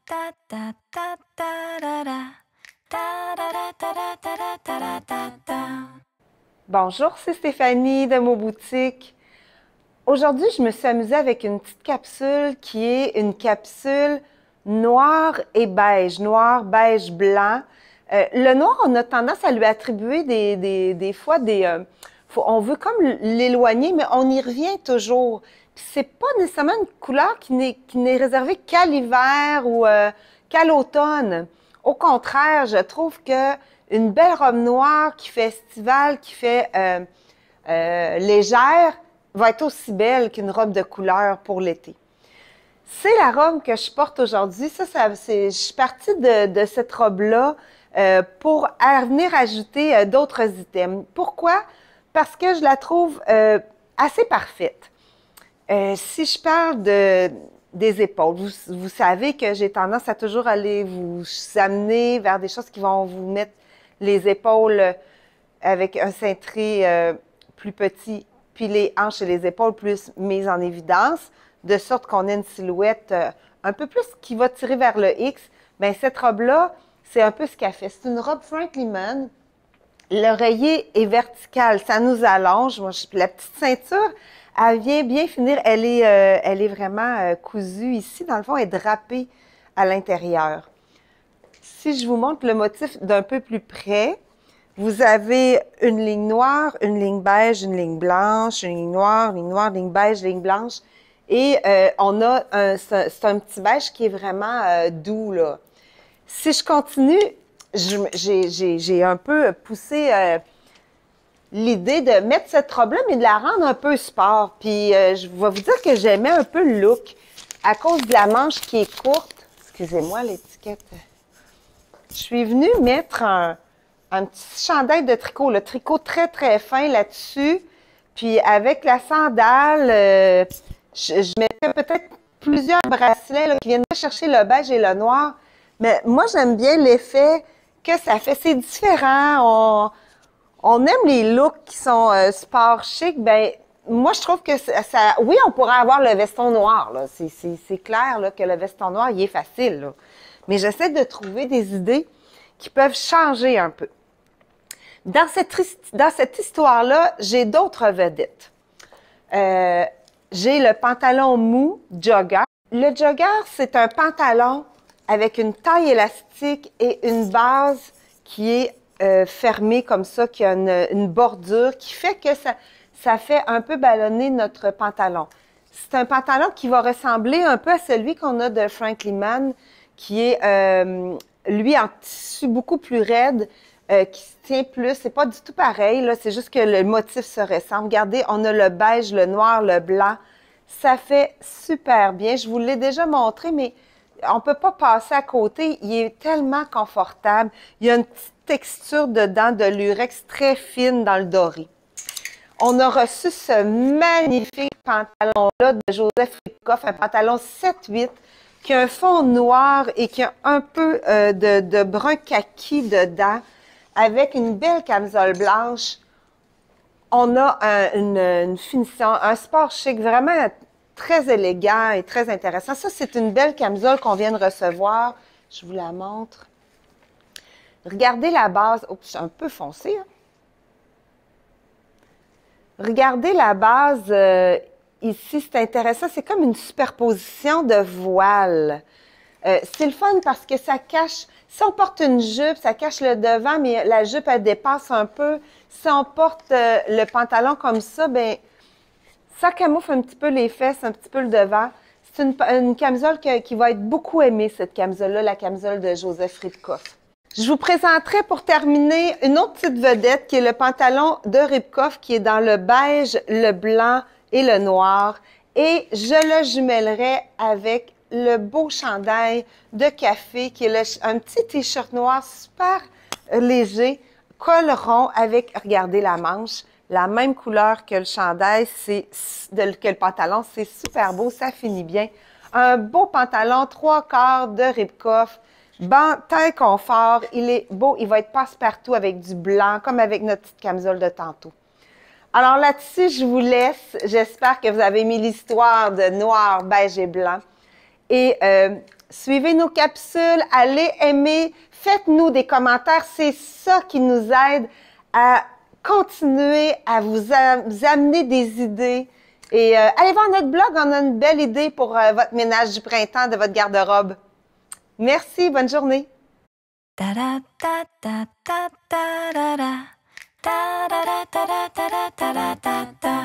ta ta ta ta da da. Ta da da ta da ta da ta da ta ta. Bonjour, c'est Stéphanie de Mots Boutique. Aujourd'hui, je me suis amusée avec une petite capsule qui est une capsule noir et beige, noir, beige, blanc. Le noir, on a tendance à lui attribuer des fois on veut comme l'éloigner, mais on y revient toujours. C'est pas nécessairement une couleur qui n'est réservée qu'à l'hiver ou qu'à l'automne. Au contraire, je trouve que une belle robe noire qui fait estivale, qui fait légère, va être aussi belle qu'une robe de couleur pour l'été. C'est la robe que je porte aujourd'hui. Je suis partie de cette robe-là pour venir ajouter d'autres items. Pourquoi? Parce que je la trouve assez parfaite. Si je parle des épaules, vous savez que j'ai tendance à toujours aller vous amener vers des choses qui vont vous mettre les épaules avec un cintré plus petit, puis les hanches et les épaules plus mises en évidence, de sorte qu'on ait une silhouette un peu plus qui va tirer vers le X. Bien, cette robe-là, c'est un peu ce qu'elle fait. C'est une robe Frank Lehman. L'oreiller est vertical, ça nous allonge. La petite ceinture, elle vient bien finir. Elle est vraiment cousue ici. Dans le fond, elle est drapée à l'intérieur. Si je vous montre le motif d'un peu plus près, vous avez une ligne noire, une ligne beige, une ligne blanche, une ligne noire, ligne beige, ligne blanche. Et on a c'est un petit beige qui est vraiment doux, là. Si je continue, j'ai un peu poussé l'idée de mettre cette robe-là, mais de la rendre un peu sport. Puis je vais vous dire que j'aimais un peu le look à cause de la manche qui est courte. Excusez-moi l'étiquette. Je suis venue mettre un petit chandail de tricot, le tricot très, très fin là-dessus. Puis avec la sandale, je mettais peut-être plusieurs bracelets là, qui viennent chercher le beige et le noir. Mais moi, j'aime bien l'effet que ça fait. C'est différent. On aime les looks qui sont sport chic. Ben, moi, je trouve que oui, on pourrait avoir le veston noir. Là. C'est clair là, que le veston noir, il est facile. Là. Mais j'essaie de trouver des idées qui peuvent changer un peu. Dans cette histoire-là, j'ai d'autres vedettes. J'ai le pantalon mou jogger. Le jogger, c'est un pantalon avec une taille élastique et une base qui est fermée comme ça, qui a une bordure qui fait que ça fait un peu ballonner notre pantalon. C'est un pantalon qui va ressembler un peu à celui qu'on a de Frank Lehman, qui est, lui, en tissu beaucoup plus raide, qui se tient plus. C'est pas du tout pareil, là. C'est juste que le motif se ressemble. Regardez, on a le beige, le noir, le blanc. Ça fait super bien. Je vous l'ai déjà montré, mais on peut pas passer à côté. Il est tellement confortable. Il y a une petite texture dedans de lurex très fine dans le doré. On a reçu ce magnifique pantalon-là de Joseph Ribkoff, un pantalon 7-8, qui a un fond noir et qui a un peu de brun kaki dedans, avec une belle camisole blanche. On a une finition, un sport chic, vraiment très élégant et très intéressant. Ça, c'est une belle camisole qu'on vient de recevoir. Je vous la montre. Regardez la base. Oups, c'est un peu foncé. Hein? Regardez la base ici, c'est intéressant. C'est comme une superposition de voiles. C'est le fun parce que ça cache, si on porte une jupe, ça cache le devant, mais la jupe, elle dépasse un peu. Si on porte le pantalon comme ça, bien, ça camoufle un petit peu les fesses, un petit peu le devant. C'est une camisole qui va être beaucoup aimée, cette camisole-là, la camisole de Joseph Ribkoff. Je vous présenterai pour terminer une autre petite vedette qui est le pantalon de Ribkoff qui est dans le beige, le blanc et le noir. Et je le jumellerai avec le beau chandail de café qui est un petit t-shirt noir super léger, col rond avec, regardez la manche, la même couleur que le chandail, que le pantalon, c'est super beau, ça finit bien. Un beau pantalon 3/4 de Ribkoff, taille confort, il est beau, il va être passe-partout avec du blanc, comme avec notre petite camisole de tantôt. Alors là-dessus, je vous laisse. J'espère que vous avez aimé l'histoire de noir, beige et blanc. Et Suivez nos capsules, allez aimer, faites-nous des commentaires. C'est ça qui nous aide à continuer à vous amener des idées. Et allez voir notre blog, on a une belle idée pour votre ménage du printemps de votre garde-robe. Merci, bonne journée. Da da da da da da da da da da da da da da da da.